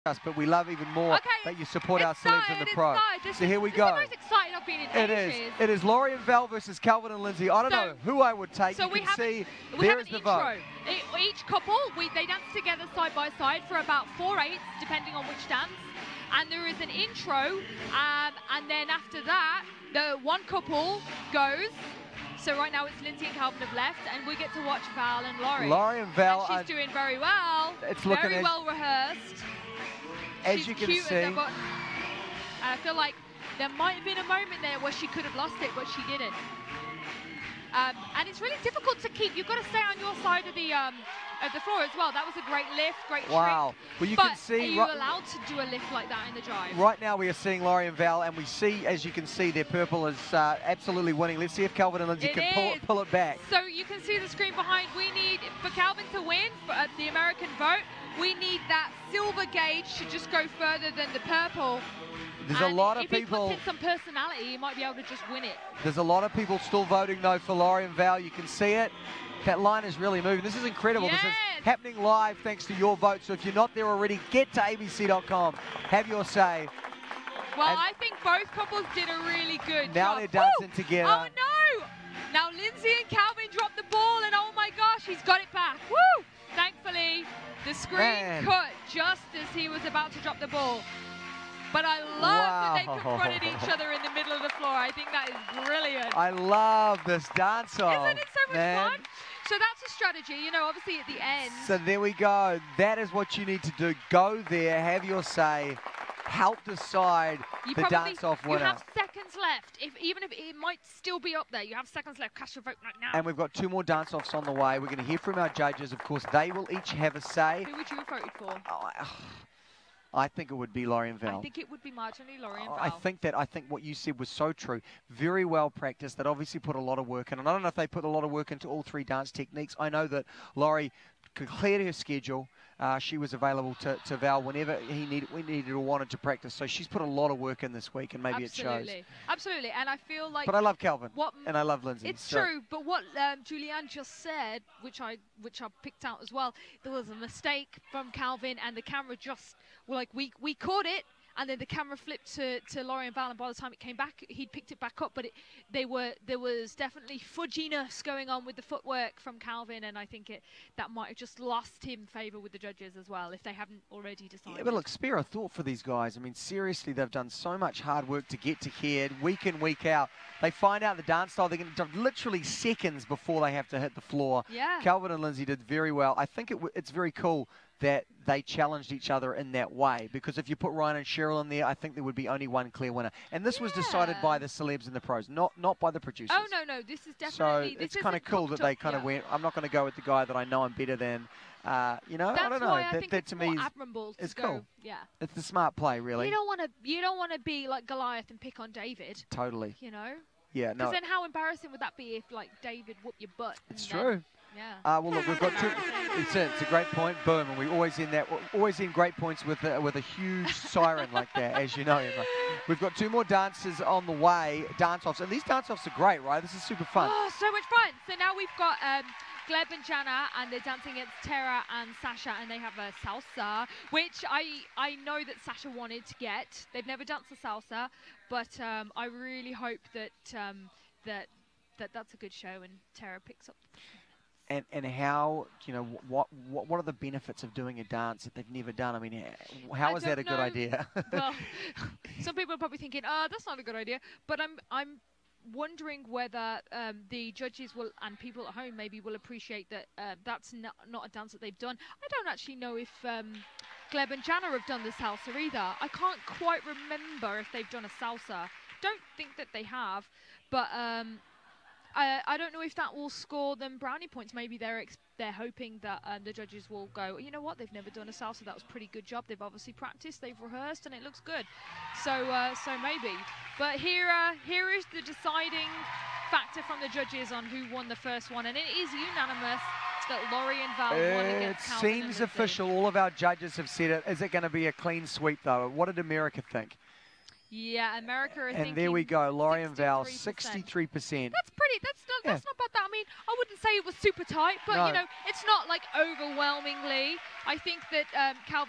us, but we love even more that you support our celebs in the pro. So here we go. This is the most exciting I've been in ages. It is Laurie and Val versus Calvin and Lindsay. I don't know who I would take. So you can see there is the vote. Each couple, they dance together side by side for about 4/8, depending on which dance. And there is an intro, and then after that, the one couple goes. So right now it's Lindsay and Calvin have left, and we get to watch Val and Laurie. Laurie and Val, and she's doing very well. It's looking very well rehearsed. As you can see, and I feel like there might have been a moment there where she could have lost it, but she didn't. And it's really difficult to keep. You've got to stay on your side of the floor as well. That was a great lift, great trick. Wow. Well, you can see. Are you allowed to do a lift like that in the Jive? Right now we are seeing Laurie and Val, and we see, as you can see, their purple is absolutely winning. Let's see if Calvin and Lindsay can pull it back. So you can see the screen behind. We need, for Calvin to win, for the American vote, we need that silver gauge to just go further than the purple. There's a lot of people. If he puts in some personality, he might be able to just win it. There's a lot of people still voting though for Laurie and Val. You can see it. That line is really moving. This is incredible. Yes. This is happening live thanks to your vote. So if you're not there already, get to abc.com. Have your say. Well, I think both couples did a really good job. Now they're dancing together. Oh no! Now Lindsay and Calvin dropped the ball, and oh my gosh, he's got it back. Woo! Thankfully, the screen cut just as he was about to drop the ball. But I love that they confronted each other in the middle of the floor. I think that is brilliant. I love this dance-off. Isn't it so much fun? So that's a strategy, you know, obviously at the end. So there we go. That is what you need to do. Go there, have your say, help decide the dance-off winner. You have seconds left. Even if it might still be up there, you have seconds left. Cast your vote right now. And we've got 2 more dance-offs on the way. We're going to hear from our judges. Of course, they will each have a say. Who would you have voted for? I think it would be Laurie and Val. I think it would be marginally Laurie and Val. I think what you said was so true. Very well practiced. They'd obviously put a lot of work in. And I don't know if they put a lot of work into all 3 dance techniques. I know that Laurie cleared her schedule. She was available to Val whenever we needed or wanted to practice. So she's put a lot of work in this week, and maybe it shows. Absolutely. And I feel like... But I love Calvin, and I love Lindsay. It's true, but what Julianne just said, which I picked out as well, there was a mistake from Calvin, and the camera just... Like we caught it, and then the camera flipped to Laurie and Val, and by the time it came back, he'd picked it back up. But there was definitely fudginess going on with the footwork from Calvin, and I think that might have just lost him favour with the judges as well, if they haven't already decided. Yeah, but look, spare a thought for these guys. I mean, seriously, they've done so much hard work to get to here, week in, week out. They find out the dance style. They're going to do literally seconds before they have to hit the floor. Yeah. Calvin and Lindsay did very well. I think it's very cool that they challenged each other in that way, because if you put Ryan and Cheryl in there, I think there would be only one clear winner. And this was decided by the celebs and the pros, not by the producers. Oh, no, this is definitely... So it's kind of cool that they kind of went, I'm not going to go with the guy that I know I'm better than, you know, I don't know. I think that to me is cool. Yeah. It's the smart play, really. You don't want to be like Goliath and pick on David. Totally. You know? Yeah, no. Because then how embarrassing would that be if, like, David whooped your butt? It's true. Yeah. Well, look, we've got 2. It's a great point. Boom, and we always end great points with a huge siren like that, as you know. We've got 2 more dances on the way, dance-offs, and these dance-offs are great, right? This is super fun. Oh, so much fun! So now we've got Gleb and Jana, and they're dancing against Tara and Sasha, and they have a salsa, which I know that Sasha wanted to get. They've never danced a salsa, but I really hope that that's a good show, and Tara picks up. And how, you know, what are the benefits of doing a dance that they've never done? I mean, how is that a good idea? Well, some people are probably thinking, oh, that's not a good idea. But I'm wondering whether the judges will, and people at home maybe, will appreciate that that's not a dance that they've done. I don't actually know if Gleb and Jana have done the salsa either. I can't quite remember if they've done a salsa. Don't think that they have, but... I don't know if that will score them brownie points. Maybe they're hoping that the judges will go, you know what, they've never done a salsa, that was a pretty good job. They've obviously practiced, they've rehearsed, and it looks good. So maybe. But here is the deciding factor from the judges on who won the first one, and it is unanimous that Laurie and Val won against Calvin. It seems official. All of our judges have said it. Is it going to be a clean sweep, though? What did America think? Yeah, America are thinking. And there we go, Laurie and Val, 63%. That's pretty. That's not bad. I mean, I wouldn't say it was super tight, but you know, it's not like overwhelmingly. I think that Calvin